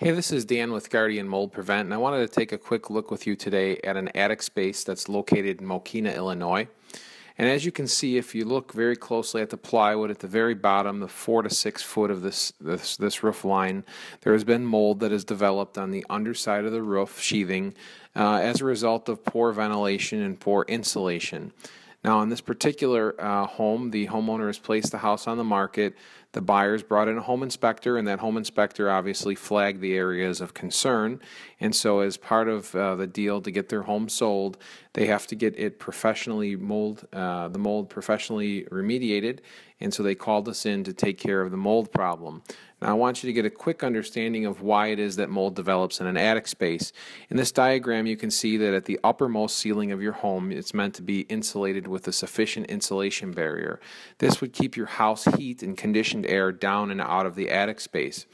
Hey, this is Dan with Guardian Mold Prevent, and I wanted to take a quick look with you today at an attic space that's located in Mokena, Illinois. And as you can see, if you look very closely at the plywood at the very bottom, the 4 to 6 foot of this roof line, there has been mold that has developed on the underside of the roof sheathing as a result of poor ventilation and poor insulation. Now, in this particular home, the homeowner has placed the house on the market. The buyers brought in a home inspector, and that home inspector obviously flagged the areas of concern. And so, as part of the deal to get their home sold, they have to get it professionally the mold professionally remediated. And so they called us in to take care of the mold problem. Now, I want you to get a quick understanding of why it is that mold develops in an attic space. In this diagram, you can see that at the uppermost ceiling of your home, it's meant to be insulated with a sufficient insulation barrier. This would keep your house heat and conditioned air down and out of the attic space.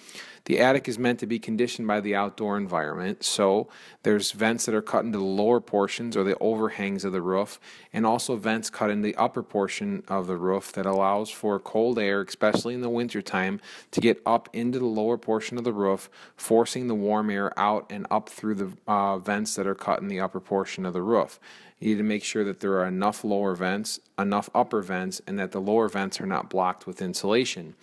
The attic is meant to be conditioned by the outdoor environment, so there's vents that are cut into the lower portions or the overhangs of the roof, and also vents cut in the upper portion of the roof that allows for cold air, especially in the wintertime, to get up into the lower portion of the roof, forcing the warm air out and up through the vents that are cut in the upper portion of the roof. You need to make sure that there are enough lower vents, enough upper vents, and that the lower vents are not blocked with insulation.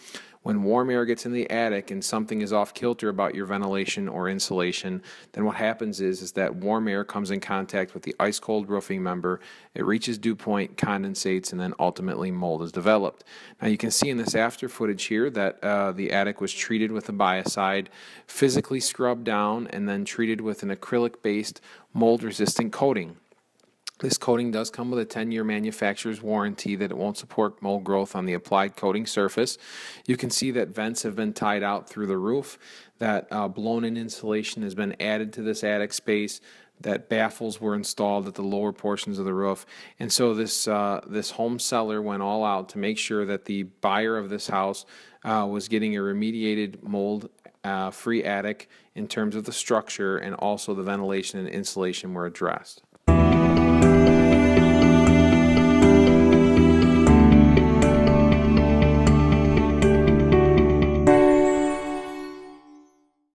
When warm air gets in the attic and something is off kilter about your ventilation or insulation, then what happens is that warm air comes in contact with the ice cold roofing member, it reaches dew point, condensates, and then ultimately mold is developed. Now you can see in this after footage here that the attic was treated with a biocide, physically scrubbed down, and then treated with an acrylic-based mold-resistant coating. This coating does come with a 10-year manufacturer's warranty that it won't support mold growth on the applied coating surface. You can see that vents have been tied out through the roof, that blown-in insulation has been added to this attic space, that baffles were installed at the lower portions of the roof. And so this home seller went all out to make sure that the buyer of this house was getting a remediated mold free attic in terms of the structure, and also the ventilation and insulation were addressed.